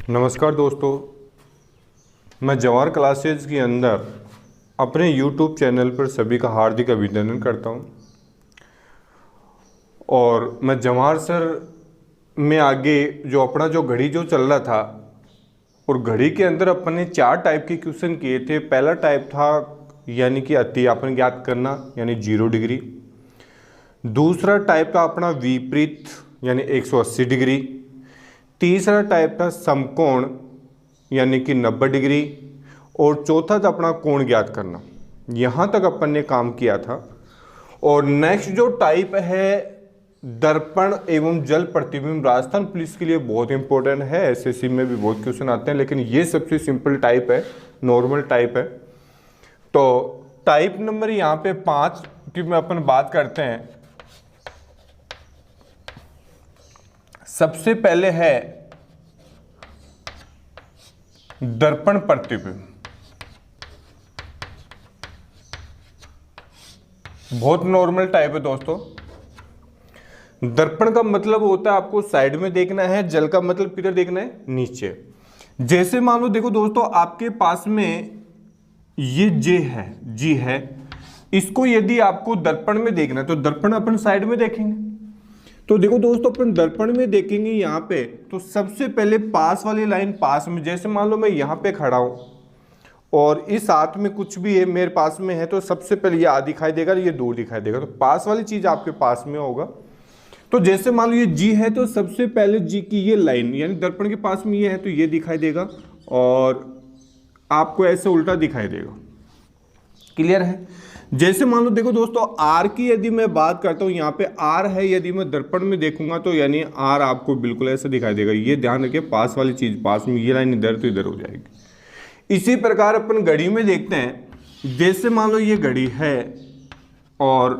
नमस्कार दोस्तों, मैं जवाहर क्लासेज के अंदर अपने YouTube चैनल पर सभी का हार्दिक अभिनंदन करता हूं। और मैं जवाहर सर में आगे जो अपना घड़ी जो चल रहा था, और घड़ी के अंदर अपन ने 4 टाइप के क्वेश्चन किए थे। पहला टाइप था यानी कि अतियापन ज्ञात करना यानी 0 डिग्री। दूसरा टाइप था अपना विपरीत यानी 180 डिग्री। तीसरा टाइप था समकोण यानी कि 90 डिग्री। और चौथा था अपना कोण ज्ञात करना। यहाँ तक अपन ने काम किया था। और नेक्स्ट जो टाइप है दर्पण एवं जल प्रतिबिंब, राजस्थान पुलिस के लिए बहुत इंपॉर्टेंट है। एसएससी में भी बहुत क्वेश्चन आते हैं, लेकिन ये सबसे सिंपल टाइप है, नॉर्मल टाइप है। तो टाइप नंबर यहाँ पे 5 की में अपन बात करते हैं। सबसे पहले है दर्पण प्रतिबिंब। बहुत नॉर्मल टाइप है दोस्तों। दर्पण का मतलब होता है आपको साइड में देखना है, जल का मतलब किधर देखना है, नीचे। जैसे मान लो देखो दोस्तों, आपके पास में ये जी है, इसको यदि आपको दर्पण में देखना है तो दर्पण अपन साइड में देखेंगे। तो देखो दोस्तों, अपन दर्पण में देखेंगे यहाँ पे, तो सबसे पहले पास वाली लाइन पास में, जैसे मान लो मैं यहाँ पे खड़ा हूं और इस हाथ में कुछ भी है मेरे पास में है, तो सबसे पहले ये दिखाई देगा, ये दूर दिखाई देगा। तो पास वाली चीज आपके पास में होगा। तो जैसे मान लो ये जी है, तो सबसे पहले जी की ये लाइन यानी दर्पण के पास में ये है तो ये दिखाई देगा, और आपको ऐसे उल्टा दिखाई देगा। क्लियर है। जैसे मान लो देखो दोस्तों, आर की यदि मैं बात करता हूं, यहाँ पे आर है, यदि मैं दर्पण में देखूंगा तो यानी आर आपको बिल्कुल ऐसे दिखाई देगा। ये ध्यान रखिए, पास वाली चीज पास में, ये लाइन इधर तो इधर हो जाएगी। इसी प्रकार अपन घड़ी में देखते हैं। जैसे मान लो ये घड़ी है और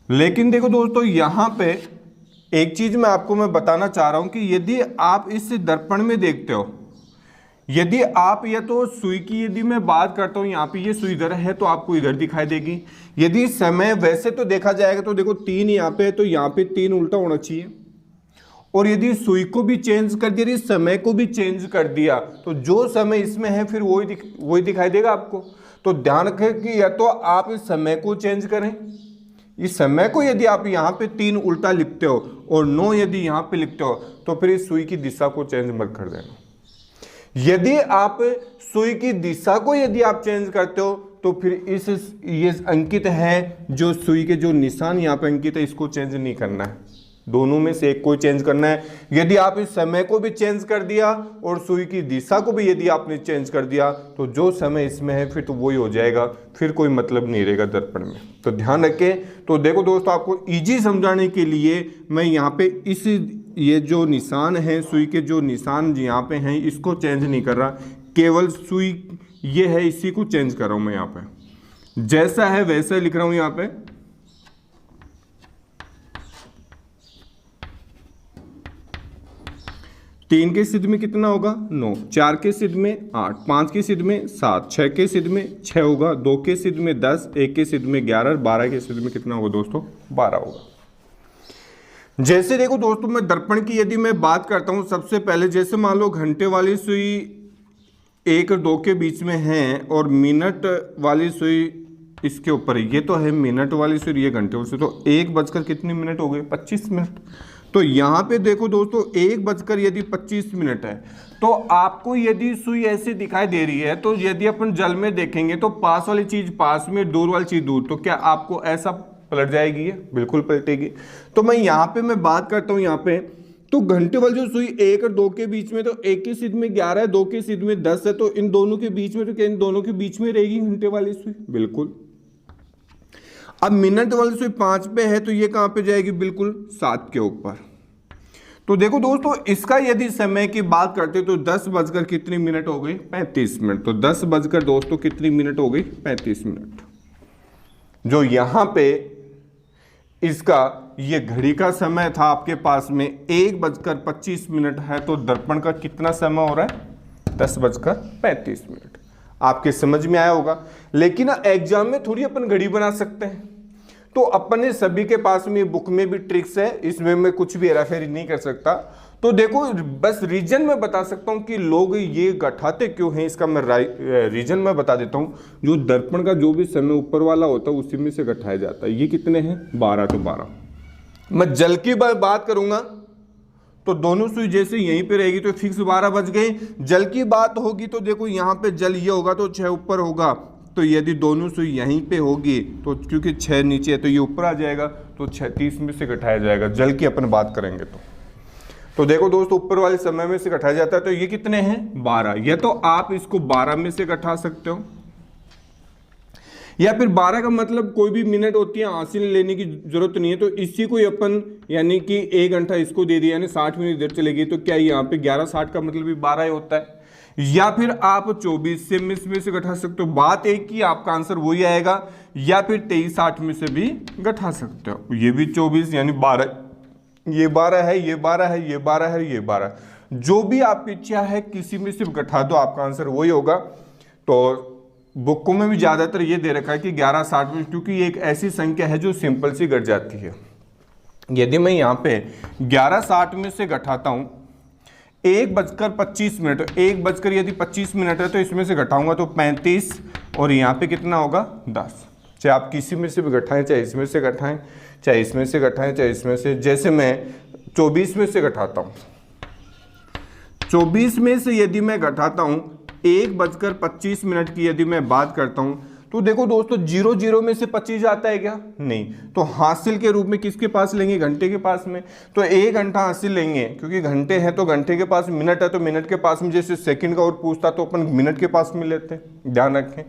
लेकिन देखो दोस्तों, यहां पे एक चीज मैं बताना चाह रहा हूं कि यदि आप इस दर्पण में देखते हो, यदि आप या तो सुई की यदि मैं बात करता हूं, यहां पे ये सुई इधर है तो आपको इधर दिखाई देगी। यदि समय वैसे तो देखा जाएगा तो देखो 3 यहां पे है, तो यहां पे 3 उल्टा होना चाहिए। और यदि सुई को भी चेंज कर दिया, यदि समय को भी चेंज कर दिया, तो जो समय इसमें है फिर वही दिखाई देगा आपको। तो ध्यान रखें कि या तो आप इस समय को चेंज करें, इस समय को यदि आप यहाँ पे 3 उल्टा लिखते हो और 9 यदि यहाँ पे लिखते हो, तो फिर इस सुई की दिशा को चेंज मत कर देना। यदि आप सुई की दिशा को यदि आप चेंज करते हो, तो फिर ये अंकित है, जो सुई के जो निशान यहाँ पे अंकित है, इसको चेंज नहीं करना है। दोनों में से एक को चेंज करना है। यदि आप इस समय को भी चेंज कर दिया और सुई की दिशा को भी यदि आपने चेंज कर दिया, तो जो समय इसमें है फिर तो वही हो जाएगा, फिर कोई मतलब नहीं रहेगा दर्पण में। तो ध्यान रखें। तो देखो दोस्तों, आपको इजी समझाने के लिए मैं यहाँ पे ये जो निशान है, सुई के जो निशान यहाँ पे हैं, इसको चेंज नहीं कर रहा, केवल सुई ये है इसी को चेंज कर रहा हूँ मैं। यहाँ पे जैसा है वैसा लिख रहा हूँ। यहाँ पे 3 के सिद्ध में कितना होगा, 9, 4 के सिद्ध में 8, 5 के सिद्ध में 7, 6 के सिद्ध में 6 होगा, 2 के सिद्ध में 10, 1 के सिद्ध में 11, 12 के सिद्ध में कितना होगा दोस्तों, 12 होगा। जैसे देखो दोस्तों, मैं दर्पण की यदि मैं बात करता हूं, सबसे पहले जैसे मान लो घंटे वाली सुई 1 और 2 के बीच में है, और मिनट वाली सुई इसके ऊपर है। ये तो है मिनट वाली सुई, ये घंटे वाली सुई, तो 1 बजकर कितने मिनट हो गए, 25 मिनट। तो यहाँ पे देखो दोस्तों, 1 बजकर यदि 25 मिनट है, तो आपको यदि सुई ऐसे दिखाई दे रही है, तो यदि अपन जल में देखेंगे तो पास वाली चीज पास में, दूर वाली चीज दूर, तो क्या आपको ऐसा पलट जाएगी? ये बिल्कुल पलटेगी। तो मैं यहाँ पे मैं बात करता हूँ, यहाँ पे तो घंटे वाली जो सुई 1 और 2 के बीच में, तो 1 के सिद्ध में 11 है, 2 के सिद्ध में 10 है, तो इन दोनों के बीच में, तो क्या इन दोनों के बीच में रहेगी घंटे वाली सुई? बिल्कुल। अब मिनट वाली सुई 5 पे है, तो ये कहां पे जाएगी, बिल्कुल 7 के ऊपर। तो देखो दोस्तों, इसका यदि समय की बात करते तो 10 बजकर कितनी मिनट हो गई, 35 मिनट। तो 10 बजकर दोस्तों कितनी मिनट हो गई, 35 मिनट। जो यहां पे इसका ये घड़ी का समय था आपके पास में 1 बजकर 25 मिनट है, तो दर्पण का कितना समय हो रहा है, 10 बजकर 35 मिनट। आपके समझ में आया होगा। लेकिन एग्जाम में थोड़ी अपन घड़ी बना सकते हैं, तो अपने सभी के पास में बुक में भी ट्रिक्स है, इसमें मैं कुछ भी हेराफेरी नहीं कर सकता। तो देखो बस रीजन मैं बता सकता हूं कि लोग ये घटाते क्यों हैं, इसका मैं रीजन मैं बता देता हूं। जो दर्पण का जो भी समय ऊपर वाला होता है उसी में से घटाया जाता है। ये कितने हैं 12, तो 12। मैं जल की बात करूंगा तो दोनों सुई जैसे यहीं पे रहेगी तो फिक्स 12 बज गए। जल की बात होगी तो देखो यहाँ पे जल ये होगा तो 6 ऊपर होगा, तो यदि दोनों सुई यहीं पे होगी तो क्योंकि 6 नीचे है तो ये ऊपर आ जाएगा, तो 36 में से घटाया जाएगा। जल की अपन बात करेंगे तो देखो दोस्तों ऊपर वाले समय में से घटाया जाता है, तो ये कितने हैं 12। या तो आप इसको 12 में से घटा सकते हो, या फिर 12 का मतलब कोई भी मिनट होती है हासिल लेने की जरूरत नहीं है, तो इसी को अपन यानी कि 1 घंटा इसको दे दिया, यानी 60 मिनट इधर चलेगी, तो क्या यहाँ पे 11/60 का मतलब भी 12 ही होता है। या फिर आप 24 से में से घटा सकते हो, बात एक ही, आपका आंसर वही आएगा। या फिर 23/60 में से भी घटा सकते हो, ये भी 24 यानी 12, ये 12 है, ये 12 है, ये 12 है, ये 12, जो भी आपकी इच्छा है किसी में से घटा दो, आपका आंसर वही होगा। तो बुकों में भी ज्यादातर ये दे रखा है कि 11/60 में, क्योंकि ये एक ऐसी संख्या है जो सिंपल सी घट जाती है। यदि मैं यहाँ पे 11/60 में से घटाता हूँ 1:25, 1 यदि 25 मिनट है तो इसमें से घटाऊंगा तो 35, और यहाँ पे कितना होगा 10। चाहे आप किसी में से भी घटाएं, चाहे इसमें से घटाएं, चाहे इसमें से घटाएं, चाहे इसमें से, जैसे मैं 24 में से घटाता हूँ, 24 में से यदि मैं घटाता हूँ 1:25 की यदि मैं बात करता हूँ, तो देखो दोस्तों 0 में से 25 आता है क्या, नहीं, तो हासिल के रूप में किसके पास लेंगे, घंटे के पास में, तो 1 घंटा हासिल लेंगे, क्योंकि घंटे हैं तो घंटे के पास, मिनट है तो मिनट के पास में, जैसे सेकंड का और पूछता तो अपन मिनट के पास में लेते हैं, ध्यान रखें।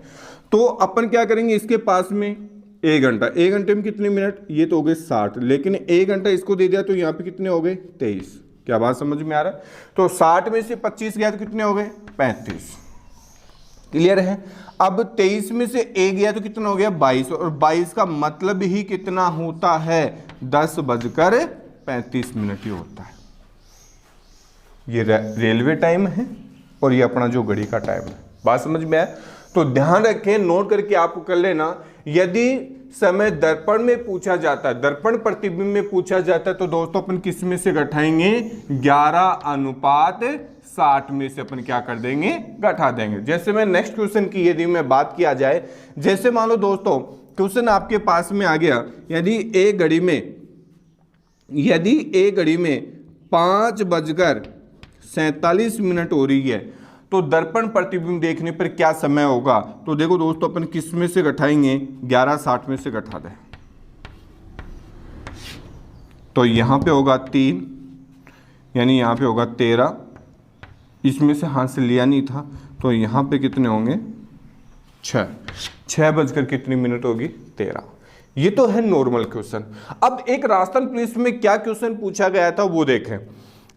तो अपन क्या करेंगे, इसके पास में 1 घंटा, 1 घंटे में कितने मिनट, ये तो हो गए 60, लेकिन 1 घंटा इसको दे दिया तो यहाँ पे कितने हो गए 23। क्या बात समझ में आ रहा है, तो 60 में से 25 गया तो कितने हो गए 35। क्लियर है। अब 23 में से 1 गया तो कितना हो गया 22, और 22 का मतलब ही कितना होता है 10:35 ही होता है। ये रेलवे टाइम है और ये अपना जो घड़ी का टाइम है। बात समझ में आया, तो ध्यान रखें, नोट करके आपको कर लेना। यदि समय दर्पण में पूछा जाता है, दर्पण प्रतिबिंब में पूछा जाता है, तो दोस्तों अपन किस में से घटाएंगे 11:60 में से अपन क्या कर देंगे, घटा देंगे। जैसे मैं नेक्स्ट क्वेश्चन की यदि मैं बात किया जाए, जैसे मान लो दोस्तों क्वेश्चन आपके पास में आ गया, यदि एक घड़ी में 5:47 हो रही है, तो दर्पण प्रतिबिंब देखने पर क्या समय होगा, तो देखो दोस्तों अपन किस में से घटाएंगे 11:60 में से घटा दें, तो यहां पे होगा 3, यानी यहां पे होगा 13, इसमें से हाथ से लिया नहीं था, तो यहां पे कितने होंगे 6 बजकर कितनी मिनट होगी 13। ये तो है नॉर्मल क्वेश्चन। अब एक राजस्थान पुलिस में क्या क्वेश्चन पूछा गया था वो देखें।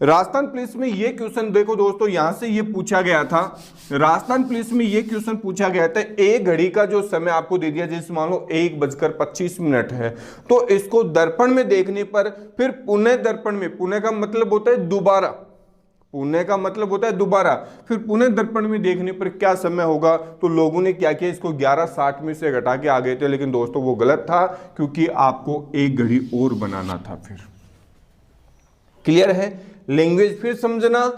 राजस्थान पुलिस में ये क्वेश्चन देखो दोस्तों, यहां से ये पूछा गया था, राजस्थान पुलिस में ये क्वेश्चन पूछा गया था, एक घड़ी का जो समय आपको दे दिया, जैसे मान लो 1:25 है, तो इसको दर्पण में देखने पर फिर पुनः दर्पण में, पुनः का मतलब होता है दोबारा, पुनः का मतलब होता है दोबारा, फिर पुनः दर्पण में देखने पर क्या समय होगा, तो लोगों ने क्या किया, इसको 11:60 में से घटा के आ गए थे, लेकिन दोस्तों वो गलत था, क्योंकि आपको एक घड़ी और बनाना था। फिर क्लियर है, लैंग्वेज फिर समझना।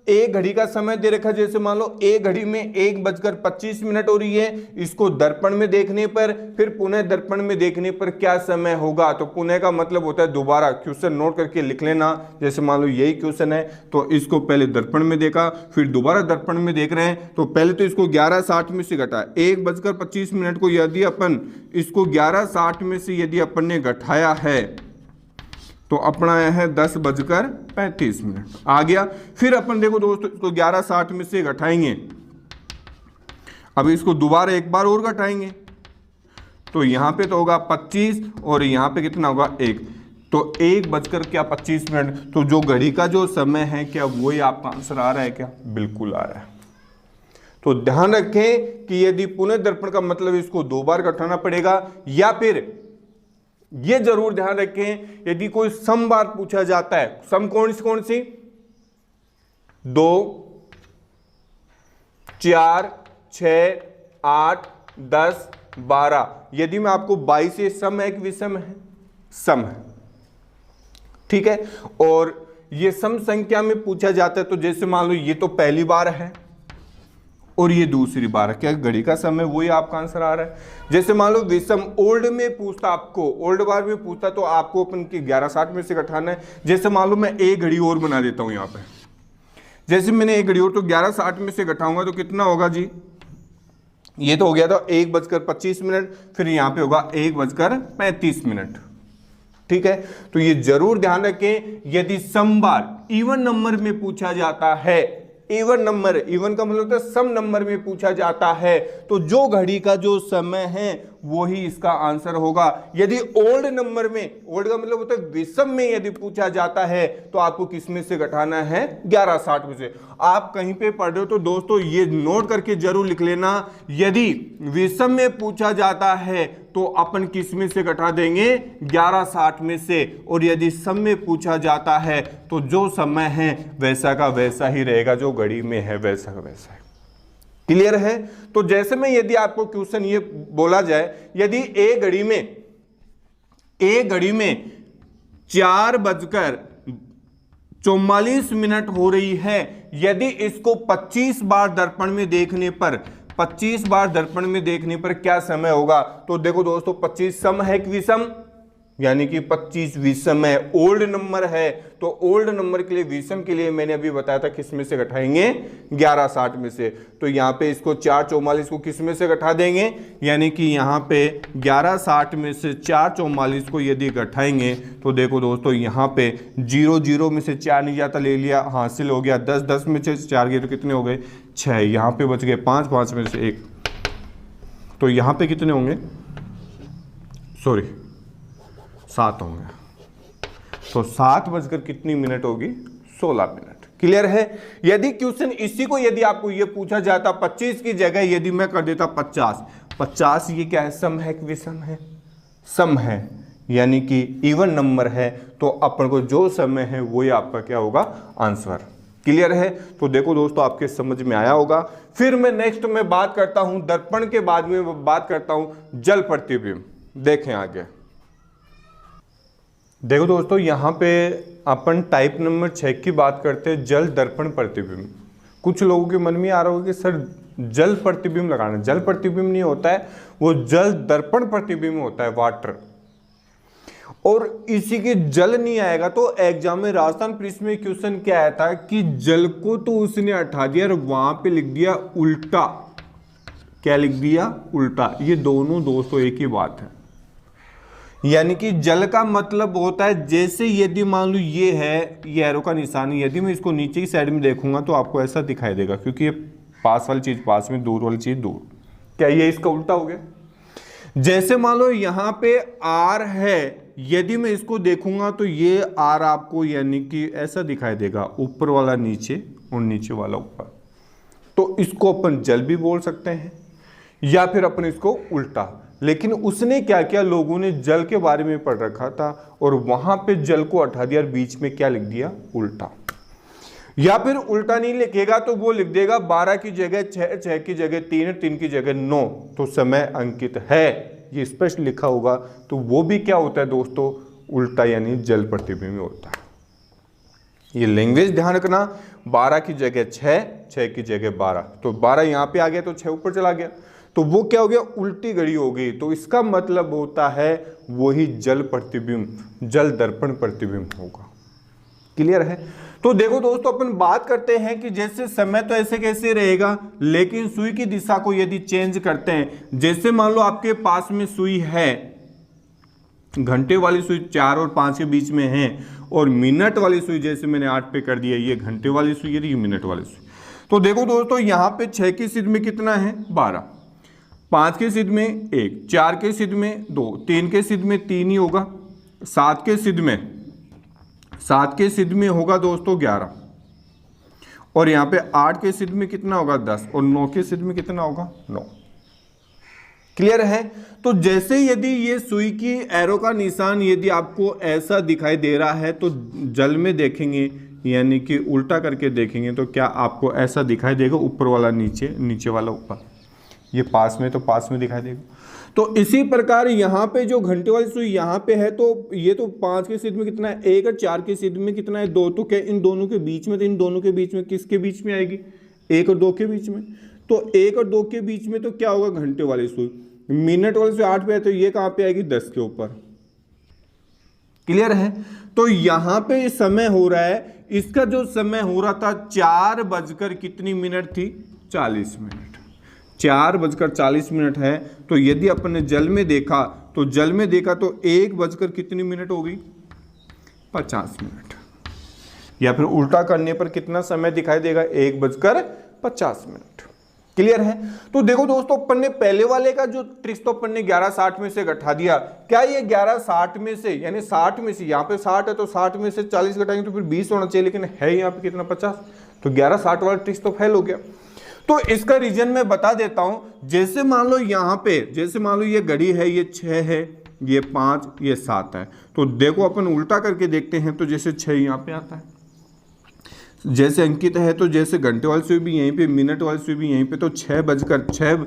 एक घड़ी का समय दे रखा, जैसे मान लो एक घड़ी में 1:25 हो रही है, इसको दर्पण में देखने पर फिर पुनः दर्पण में देखने पर क्या समय होगा, तो पुनः का मतलब होता है दोबारा। क्वेश्चन नोट करके लिख लेना, जैसे मान लो यही क्वेश्चन है, तो इसको पहले दर्पण में देखा, फिर दोबारा दर्पण में देख रहे हैं, तो पहले तो इसको 11:60 में से घटा, 1:25 को यदि अपन इसको 11:60 में से यदि अपन ने घटाया है तो अपना आया है 10:35 आ गया। फिर अपन देखो दोस्तों इसको 11:60 में से घटाएंगे, अब इसको दोबारा एक बार और घटाएंगे, तो यहां पे तो होगा 25 और यहां पे कितना होगा 1, तो 1:25 तो जो घड़ी का जो समय है क्या वही आपका आंसर आ रहा है क्या, बिल्कुल आ रहा है। तो ध्यान रखें कि यदि पुनः दर्पण का मतलब इसको 2 बार घटाना पड़ेगा, या फिर ये जरूर ध्यान रखें यदि कोई सम बार पूछा जाता है, सम कौन सी 2, 4, 6, 8, 10, 12। यदि मैं आपको 22 से सम है कि विषम है? सम है, ठीक है। और ये सम संख्या में पूछा जाता है, तो जैसे मान लो ये तो पहली बार है और ये दूसरी बार है, क्या घड़ी का समय वही आपका आंसर आ रहा है। जैसे मान लो विषम ओल्ड में पूछता, आपको ओल्ड बार में पूछता, तो आपको अपन की 1160 में से घटाना है। जैसे मान लो मैं एक घड़ी और बना देता हूं यहाँ पे, जैसे मैंने एक घड़ी और, तो 1160 में से घटाऊंगा तो कितना होगा जी? ये तो हो गया था 1:25, फिर यहाँ पे होगा 1:35, ठीक है। तो ये जरूर ध्यान रखें, यदि सम बार इवन नंबर में पूछा जाता है, इवन नंबर, इवन का मतलब होता है सम नंबर में पूछा जाता है, तो जो घड़ी का जो समय है वही इसका आंसर होगा। यदि ओल्ड नंबर में, ओल्ड का मतलब होता है विषम में यदि पूछा जाता है, तो आपको किस में से घटाना है? 1160 में से। आप कहीं पे पढ़ रहे हो तो दोस्तों ये नोट करके जरूर लिख लेना, यदि विषम में पूछा जाता है तो अपन किस में से घटा देंगे? 1160 में से। और यदि सम में पूछा जाता है तो जो समय है वैसा का वैसा ही रहेगा, जो घड़ी में है वैसा का वैसा है। क्लियर है? तो जैसे में यदि आपको क्वेश्चन ये बोला जाए, यदि एक घड़ी में 4:44 हो रही है, यदि इसको 25 बार दर्पण में देखने पर, 25 बार दर्पण में देखने पर क्या समय होगा? तो देखो दोस्तों, 25 सम है कि विषम? यानी कि 25 विषम है, ओल्ड नंबर है। तो ओल्ड नंबर के लिए, विषम के लिए मैंने अभी बताया था किस में से घटाएंगे? 1160 में से। तो यहाँ पे इसको 444 को किस में से घटा देंगे? यानी कि यहाँ पे 1160 में से 444 को यदि घटाएंगे तो देखो दोस्तों, यहाँ पे 0 में से 4 नहीं जाता, ले लिया, हासिल हो गया। 10 में से 4 गए तो कितने हो गए? 6। यहाँ पे बच गए 5 में से 1, तो यहाँ पे कितने होंगे? 7 होंगे। तो 7 कितनी मिनट होगी? 16 मिनट। क्लियर है? यदि क्वेश्चन इसी को यदि आपको ये पूछा जाता 25 की जगह यदि मैं कर देता 50, ये क्या है? सम है कि विषम है? सम है, यानी कि इवन नंबर है, तो अपन को जो समय है वही आपका क्या होगा? आंसर। क्लियर है? तो देखो दोस्तों, आपके समझ में आया होगा। फिर मैं नेक्स्ट में बात करता हूं दर्पण के बाद में बात करता हूं जल प्रतिबिंब। देखें आगे, देखो दोस्तों, यहाँ पे अपन टाइप नंबर 6 की बात करते हैं, जल दर्पण प्रतिबिंब। कुछ लोगों के मन में आ रहा होगा कि सर जल प्रतिबिंब लगाना, जल प्रतिबिंब नहीं होता है, वो जल दर्पण प्रतिबिंब होता है, वाटर। और इसी के जल नहीं आएगा तो एग्जाम में राजस्थान पुलिस में क्वेश्चन क्या आया था कि जल को तो उसने हटा दिया और वहां पे लिख दिया उल्टा। क्या लिख दिया? उल्टा। ये दोनों दोस्तों एक ही बात है। यानी कि जल का मतलब होता है, जैसे यदि मान लो ये है, ये एरो का निशान, यदि मैं इसको नीचे की साइड में देखूंगा तो आपको ऐसा दिखाई देगा, क्योंकि ये पास वाली चीज पास में, दूर वाली चीज दूर। क्या ये इसका उल्टा हो गया? जैसे मान लो यहाँ पे आर है, यदि मैं इसको देखूंगा तो ये आर आपको यानी कि ऐसा दिखाई देगा, ऊपर वाला नीचे और नीचे वाला ऊपर। तो इसको अपन जल भी बोल सकते हैं या फिर अपन इसको उल्टा। लेकिन उसने क्या किया, लोगों ने जल के बारे में पढ़ रखा था और वहां पे जल को हटा दिया और बीच में क्या लिख दिया? उल्टा। या फिर उल्टा नहीं लिखेगा तो वो लिख देगा 12 की जगह 6, 6 की जगह 3, 3 की जगह 9, तो समय अंकित है, ये स्पष्ट लिखा होगा। तो वो भी क्या होता है दोस्तों? उल्टा, यानी जल प्रतिबिंब होता है। ये लैंग्वेज ध्यान रखना, 12 की जगह 6, 6 की जगह 12, तो 12 यहां पे आ गया तो 6 ऊपर चला गया, तो वो क्या हो गया? उल्टी घड़ी हो गई। तो इसका मतलब होता है वही जल प्रतिबिंब, जल दर्पण प्रतिबिंब होगा। क्लियर है? तो देखो दोस्तों, अपन बात करते हैं कि जैसे समय तो ऐसे कैसे रहेगा, लेकिन सुई की दिशा को यदि चेंज करते हैं, जैसे मान लो आपके पास में सुई है, घंटे वाली सुई 4 और 5 के बीच में है, और मिनट वाली सुई जैसे मैंने 8 पे कर दिया, ये घंटे वाली सुई है, ये मिनट वाली सुई। तो देखो दोस्तों, यहां पे 6 की सिद्ध में कितना है? 12, 5 के सिद्ध में 1, 4 के सिद्ध में 2, 3 के सिद्ध में 3 ही होगा, 7 के सिद्ध में होगा दोस्तों 11, और यहाँ पे 8 के सिद्ध में कितना होगा? 10, और 9 के सिद्ध में कितना होगा? 9। क्लियर है? तो जैसे यदि ये सुई की एरो का निशान यदि आपको ऐसा दिखाई दे रहा है तो जल में देखेंगे, यानी कि उल्टा करके देखेंगे तो क्या आपको ऐसा दिखाई देगा? ऊपर वाला नीचे, नीचे वाला ऊपर। ये पास में तो पास में दिखाई देगा। तो इसी प्रकार यहाँ पे जो घंटे वाली सुई यहाँ पे है, तो ये तो 5 के सिद्ध में कितना है 1 और 4 के सिद्ध में कितना है 2, तो क्या इन दोनों के बीच में, तो इन दोनों के बीच में किसके बीच में आएगी 1 और 2 के बीच में। तो 1 और 2 के बीच में तो क्या होगा घंटे वाली सुई, मिनट वाली सुई 8 पे है तो ये कहाँ पे आएगी 10 के ऊपर। क्लियर है। तो यहाँ पे समय हो रहा है, इसका जो समय हो रहा था 4 बजकर कितनी मिनट थी 40 मिनट, 4 बजकर 40 मिनट है। तो यदि अपन ने जल में देखा तो 1 बजकर कितनी मिनट होगी 50 मिनट, या फिर उल्टा करने पर कितना समय दिखाई देगा 1 बजकर 50 मिनट। क्लियर है। तो देखो दोस्तों, अपन ने पहले वाले का जो ट्रिक्स तो अपन ने 11:60 में से घटा दिया। क्या ये 11:60 में से, यानी 60 में से, यहाँ पे 60 है तो 60 में से 40 घटाएंगे तो फिर 20 होना चाहिए, लेकिन है यहाँ पे कितना 50, तो 11:60 वाला ट्रिक्स तो फेल हो गया। तो इसका रीजन मैं बता देता हूं। जैसे मान लो यहाँ पे, जैसे मान लो ये घड़ी है, ये 6 है, ये 5, ये 7 है, तो देखो अपन उल्टा करके देखते हैं। तो जैसे 6 यहाँ पे आता है, जैसे अंकित है, तो जैसे घंटे वाली सुई भी यहीं पे, मिनट वाली सुई भी यहीं पे, तो 6 बजकर 6,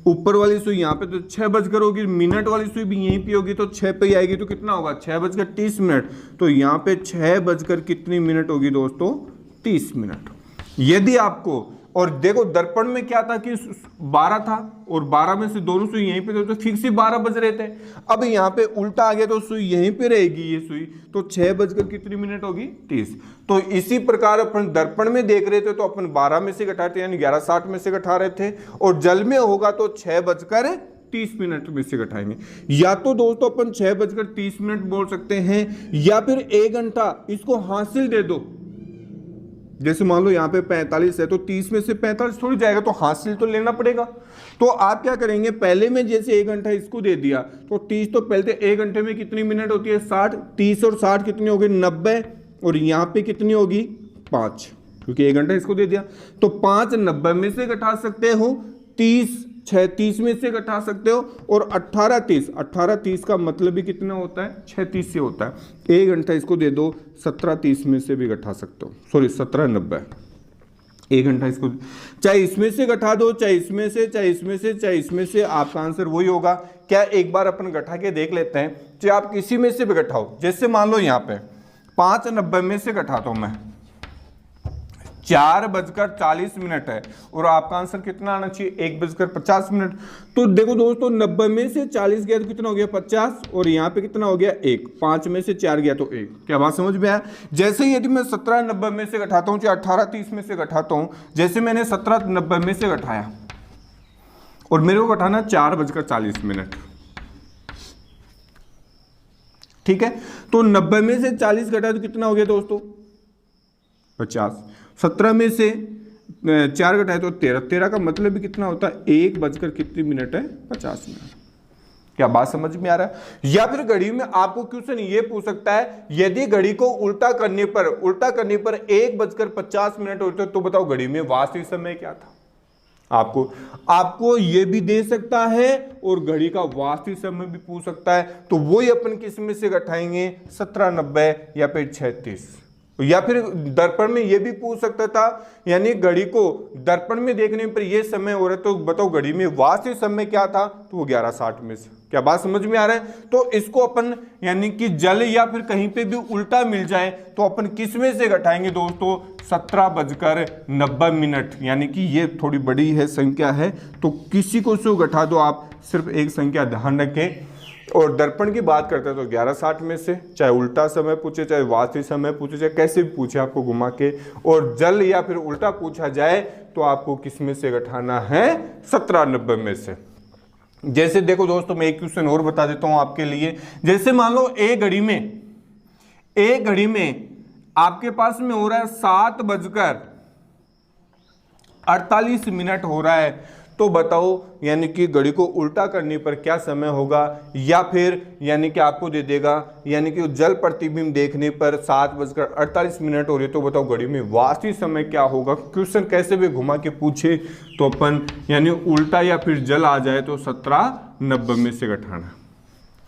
ऊपर वाली सुई यहाँ पे तो 6 बजकर होगी, मिनट वाली सुई भी यहीं पे होगी तो 6 पे ही आएगी, तो कितना होगा 6 बजकर 30 मिनट। तो यहाँ पे 6 बजकर कितनी मिनट होगी दोस्तों 30 मिनट। यदि आपको, और देखो दर्पण में क्या था कि 12 था और 12 में से दोनों सुई यहीं पे थे, तो फिक्स ही 12 बज रहे थे। अब यहाँ पे उल्टा आ गया तो सुई यहीं पे रहेगी ये सुई, तो 6 बजकर कितनी मिनट होगी 30। तो इसी प्रकार अपन दर्पण में देख रहे थे तो अपन 12 में से घटाते यानी 11:60 में से घटा रहे थे, और जल में होगा तो 6 बजकर 30 मिनट में से घटाएंगे। या तो दोस्तों अपन 6 बजकर 30 मिनट बोल सकते हैं, या फिर 1 घंटा इसको हासिल दे दो। जैसे मान लो यहाँ पे 45 है तो 30 में से 45 थोड़ी जाएगा, तो हासिल तो लेना पड़ेगा। तो आप क्या करेंगे, पहले में जैसे 1 घंटा इसको दे दिया तो 30, तो पहले 1 घंटे में कितनी मिनट होती है 60, 30 और 60 कितनी होगी 90, और यहाँ पे कितनी होगी 5, क्योंकि 1 घंटा इसको दे दिया। तो 5 90 में से घटा सकते हो, 30 36 में से घटा सकते हो, और 18 30 का मतलब भी कितना होता है 36 से होता है। 1 घंटा इसको दे दो, 17 30 में से भी घटा सकते हो, सॉरी 17 90, 1 घंटा इसको चाहे इसमें से घटा दो, चाहे इसमें से, चाहे इसमें से, चाहे इसमें से, आपका आंसर वही होगा। क्या एक बार अपन घटा के देख लेते हैं, चाहे आप किसी में से भी घटाओ। जैसे मान लो यहाँ पे 5 90 में से घटाता हूं मैं, 4 बजकर 40 मिनट है, और आपका आंसर कितना आना चाहिए 1 बजकर 50 मिनट। तो देखो दोस्तों 90 में से 40 गया तो कितना हो गया 50, और यहाँ पे कितना हो गया 1, 5 में से 4 गया तो 1। क्या बात समझ में आया। जैसे ही यदि मैं 17 90 में से घटाता हूँ, चाहे 18 30 में से घटाता हूँ, जैसे मैंने 17 90 में से घटाया और मेरे को घटाना 4 बजकर 40 मिनट, ठीक है। तो 90 में से 40 घटाया तो कितना हो गया दोस्तों 50। 17 में से 4 घटाए तो 13 का मतलब भी कितना होता है 1 बजकर कितनी मिनट है 50 मिनट। क्या बात समझ में आ रहा है। या फिर घड़ी में आपको क्वेश्चन ये पूछ सकता है, यदि घड़ी को उल्टा करने पर 1 बजकर 50 मिनट होते तो बताओ घड़ी में वास्तविक समय क्या था। आपको ये भी दे सकता है और घड़ी का वास्तविक समय भी पूछ सकता है। तो वो ही अपन किस में से घटाएंगे 17 90 या फिर 36। या फिर दर्पण में ये भी पूछ सकता था, यानी घड़ी को दर्पण में देखने पर ये समय हो रहा है तो बताओ घड़ी में वास्तविक समय क्या था, तो वो 11:60 में से। क्या बात समझ में आ रहा है। तो इसको अपन यानी कि जल या फिर कहीं पे भी उल्टा मिल जाए तो अपन किस में से घटाएंगे दोस्तों 17 बजकर 90 मिनट, यानी कि ये थोड़ी बड़ी है संख्या है तो किसी को से घटा दो आप, सिर्फ एक संख्या ध्यान रखें। और दर्पण की बात करते हैं तो 11:60 में से, चाहे उल्टा समय पूछे चाहे वास्तविक समय पूछे चाहे कैसे भी पूछे आपको घुमा के, और जल या फिर उल्टा पूछा जाए तो आपको किस में से घटाना है 17 90 में से। जैसे देखो दोस्तों मैं एक क्वेश्चन और बता देता हूं आपके लिए। जैसे मान लो एक घड़ी में आपके पास में हो रहा है 7 बजकर 48 मिनट हो रहा है, तो बताओ यानी कि घड़ी को उल्टा करने पर क्या समय होगा। या फिर यानी कि आपको दे देगा यानी कि जल प्रतिबिंब देखने पर 7 बजकर 48 मिनट हो रही है, तो बताओ घड़ी में वास्तविक समय क्या होगा। क्वेश्चन कैसे भी घुमा के पूछे तो अपन यानी उल्टा या फिर जल आ जाए तो 17 90 में से घटाना।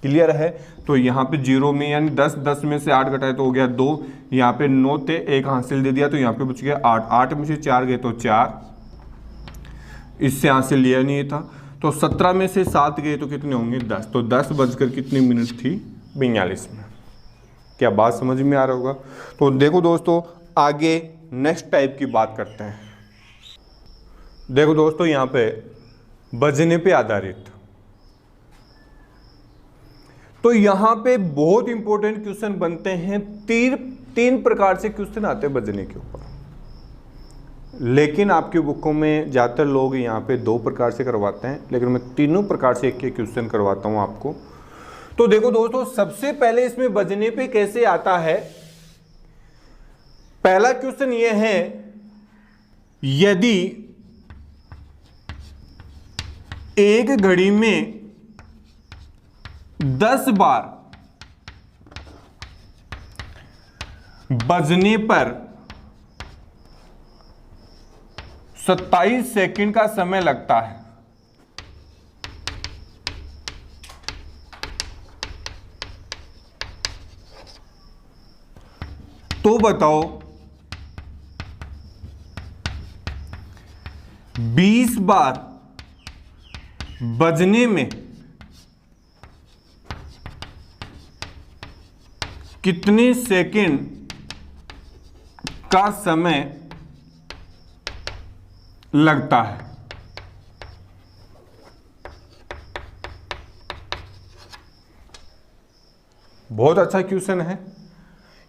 क्लियर है। तो यहाँ पे 0 में यानी 10 में से 8 घटाए तो हो गया 2, यहाँ पे 9 थे 1 हासिल दे दिया तो यहाँ पे बच गया 8 में से 4 गए तो 4, इससे हासिल लिया नहीं था। तो 17 में से 7 गए तो कितने होंगे 10। तो 10 बजकर कितने मिनट थी 42 मिनट। क्या बात समझ में आ रहा होगा। तो देखो दोस्तों आगे नेक्स्ट टाइप की बात करते हैं। देखो दोस्तों यहाँ पे बजने पे आधारित, तो यहां पे बहुत इंपॉर्टेंट क्वेश्चन बनते हैं। तीन प्रकार से क्वेश्चन आते हैं बजने के ऊपर, लेकिन आपकी बुकों में ज़्यादातर लोग यहाँ पे 2 प्रकार से करवाते हैं, लेकिन मैं तीनों प्रकार से एक क्वेश्चन करवाता हूँ आपको। तो देखो दोस्तों सबसे पहले इसमें बजने पे कैसे आता है। पहला क्वेश्चन ये है, यदि एक घड़ी में 10 बार बजने पर 27 सेकंड का समय लगता है, तो बताओ 20 बार बजने में कितने सेकंड का समय लगता है। बहुत अच्छा क्वेश्चन है।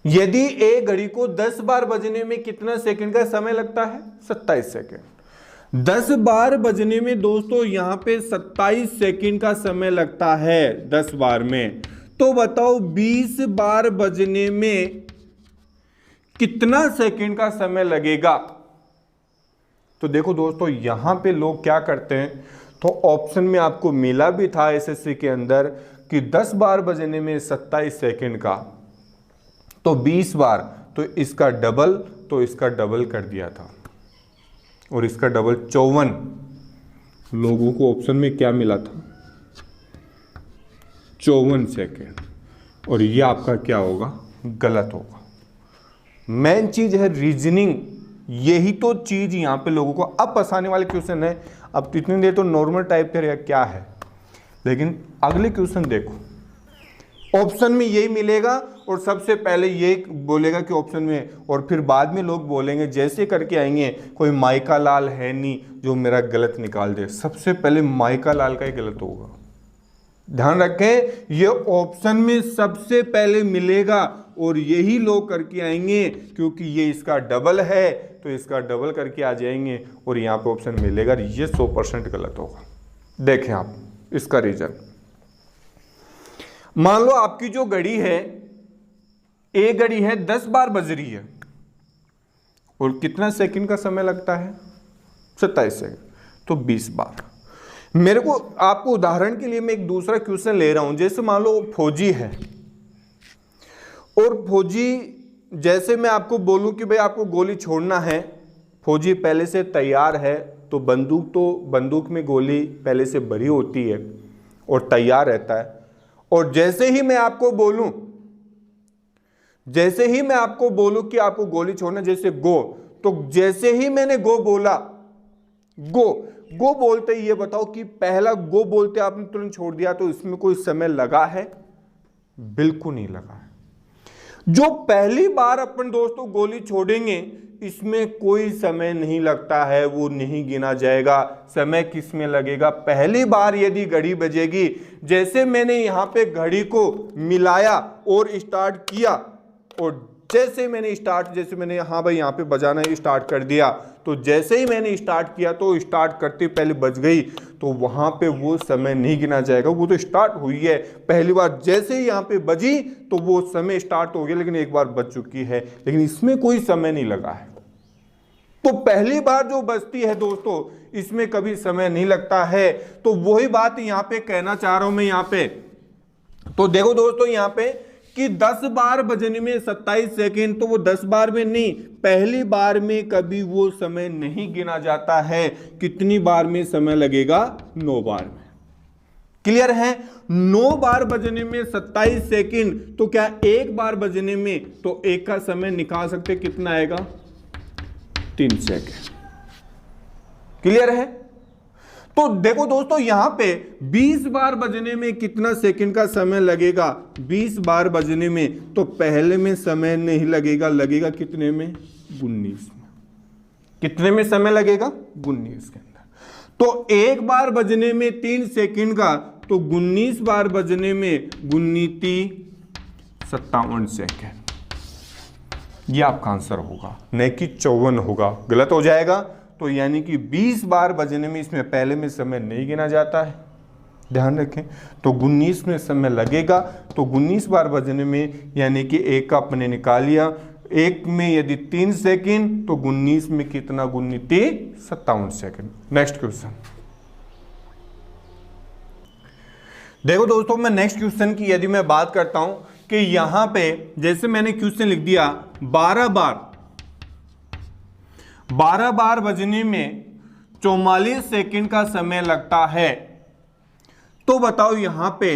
यदि एक घड़ी को 10 बार बजने में कितना सेकंड का समय लगता है 27 सेकंड। 10 बार बजने में दोस्तों यहां पे 27 सेकंड का समय लगता है 10 बार में। तो बताओ 20 बार बजने में कितना सेकंड का समय लगेगा। तो देखो दोस्तों यहां पे लोग क्या करते हैं, तो ऑप्शन में आपको मिला भी था एसएससी के अंदर कि 10 बार बजने में 27 सेकंड का, तो 20 बार तो इसका डबल, तो इसका डबल कर दिया था और इसका डबल 54। लोगों को ऑप्शन में क्या मिला था 54 सेकेंड, और ये आपका क्या होगा गलत होगा। मेन चीज है रीजनिंग, यही तो चीज यहां पे लोगों को अब फंसाने वाले क्वेश्चन है। अब इतनी देर तो नॉर्मल टाइप का क्या है, लेकिन अगले क्वेश्चन देखो, ऑप्शन में यही मिलेगा और सबसे पहले ये बोलेगा कि ऑप्शन में, और फिर बाद में लोग बोलेंगे जैसे करके आएंगे कोई माइका लाल है नहीं जो मेरा गलत निकाल दे। सबसे पहले माइका लाल का ही गलत होगा, ध्यान रखें। ये ऑप्शन में सबसे पहले मिलेगा और यही लोग करके आएंगे, क्योंकि ये इसका डबल है तो इसका डबल करके आ जाएंगे और यहाँ पे ऑप्शन मिलेगा। ये 100% गलत होगा। देखें आप इसका रीजन, मान लो आपकी जो घड़ी है, एक घड़ी है 10 बार बज रही है और कितना सेकंड का समय लगता है 27 सेकंड, तो 20 बार। मेरे को आपको उदाहरण के लिए मैं एक दूसरा क्वेश्चन ले रहा हूं। जैसे मान लो फौजी है और फौजी, जैसे मैं आपको बोलूं कि भाई आपको गोली छोड़ना है, फौजी पहले से तैयार है, तो बंदूक में गोली पहले से भरी होती है और तैयार रहता है। और जैसे ही मैं आपको बोलूं कि आपको गोली छोड़ना, जैसे गो, तो जैसे ही मैंने गो बोला, गो बोलते ही ये बताओ कि पहला गो बोलते आपने तुरंत छोड़ दिया, तो इसमें कोई समय लगा है? बिल्कुल नहीं लगा है। जो पहली बार अपन दोस्तों गोली छोड़ेंगे इसमें कोई समय नहीं लगता है, वो नहीं गिना जाएगा। समय किस में लगेगा? पहली बार यदि घड़ी बजेगी, जैसे मैंने यहां पे घड़ी को मिलाया और स्टार्ट किया, और जैसे मैंने हाँ भाई यहाँ पे बजाना ही स्टार्ट कर दिया, तो जैसे ही मैंने स्टार्ट किया तो स्टार्ट करते पहले बज गई, तो वहां पे वो समय नहीं गिना जाएगा। वो तो स्टार्ट हुई है पहली बार, जैसे ही यहाँ पे बजी तो वो समय स्टार्ट हो गया, लेकिन एक बार बज चुकी है, लेकिन इसमें कोई समय नहीं लगा है। तो पहली बार जो बजती है दोस्तों, इसमें कभी समय नहीं लगता है। तो वही बात यहाँ पे कहना चाह रहा हूं मैं यहाँ पे। तो देखो दोस्तों यहाँ पे कि 10 बार बजने में 27 सेकंड, तो वो 10 बार में नहीं, पहली बार में कभी वो समय नहीं गिना जाता है। कितनी बार में समय लगेगा? 9 बार में। क्लियर है? 9 बार बजने में 27 सेकंड, तो क्या एक बार बजने में, तो एक का समय निकाल सकते, कितना आएगा? 3 सेकंड। क्लियर है? तो देखो दोस्तों यहां पे 20 बार बजने में कितना सेकंड का समय लगेगा, 20 बार बजने में, तो पहले में समय नहीं लगेगा, लगेगा कितने में, 19 में। कितने में समय लगेगा, 19 के अंदर। तो एक बार बजने में 3 सेकंड का, तो 19 बार बजने में 59 57 सेकंड। यह आपका आंसर होगा, नहीं कि 54 होगा, गलत हो जाएगा। तो यानी कि 20 बार बजने में इसमें पहले में समय नहीं गिना जाता है, ध्यान रखें। तो 19 में समय लगेगा, तो 19 बार बजने में यानी कि एक का अपने निकाल लिया, एक में यदि 3 सेकंड तो 19 में कितना, 59 57 सेकंड। नेक्स्ट क्वेश्चन देखो दोस्तों, मैं नेक्स्ट क्वेश्चन की यदि मैं बात करता हूं कि यहां पे जैसे मैंने क्वेश्चन लिख दिया 12 बार बजने में 44 सेकंड का समय लगता है। तो बताओ यहां पे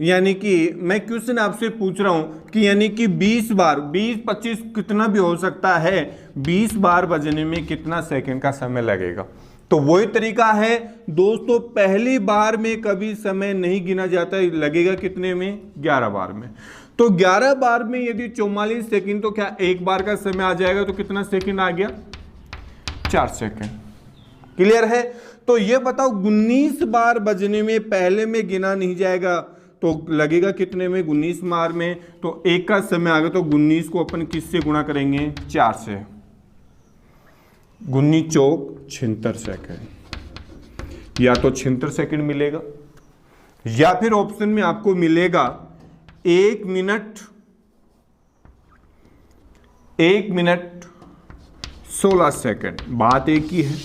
यानी कि मैं क्वेश्चन आपसे पूछ रहा हूं कि यानी कि 20 बार, 20 25 कितना भी हो सकता है, 20 बार बजने में कितना सेकंड का समय लगेगा। तो वही तरीका है दोस्तों, पहली बार में कभी समय नहीं गिना जाता, लगेगा कितने में, 11 बार में। तो 11 बार में यदि 44 सेकंड, तो क्या एक बार का समय आ जाएगा, तो कितना सेकंड आ गया, 4 सेकंड। क्लियर है। तो ये बताओ 19 बार बजने में पहले में गिना नहीं जाएगा, तो लगेगा कितने में, 19 बार में। तो एक का समय आ गया, तो 19 को अपन किससे गुणा करेंगे, 4 से। 19 चौक 76 सेकंड, या तो 76 सेकंड मिलेगा, या फिर ऑप्शन में आपको मिलेगा 1 मिनट 16 सेकंड। बात एक ही है,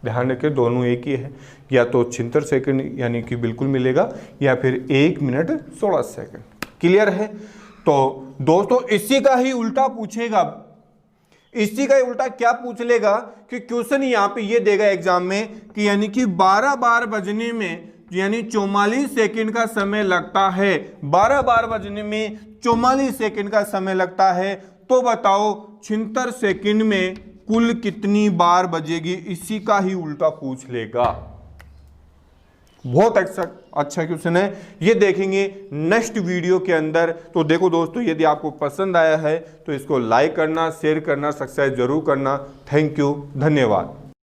ध्यान रखें, दोनों एक ही है। या तो 76 सेकंड यानी कि बिल्कुल मिलेगा, या फिर 1 मिनट 16 सेकंड। क्लियर है। तो दोस्तों इसी का ही उल्टा पूछेगा, इसी का ही उल्टा क्या पूछ लेगा कि क्वेश्चन यहां पे ये देगा एग्जाम में कि यानी कि 12 बार बजने में यानी 44 सेकंड का समय लगता है, 12 बार बजने में 44 सेकंड का समय लगता है। तो बताओ 76 सेकंड में कुल कितनी बार बजेगी, इसी का ही उल्टा पूछ लेगा। बहुत अच्छा क्वेश्चन है, ये देखेंगे नेक्स्ट वीडियो के अंदर। तो देखो दोस्तों, यदि आपको पसंद आया है तो इसको लाइक करना, शेयर करना, सब्सक्राइब जरूर करना। थैंक यू, धन्यवाद।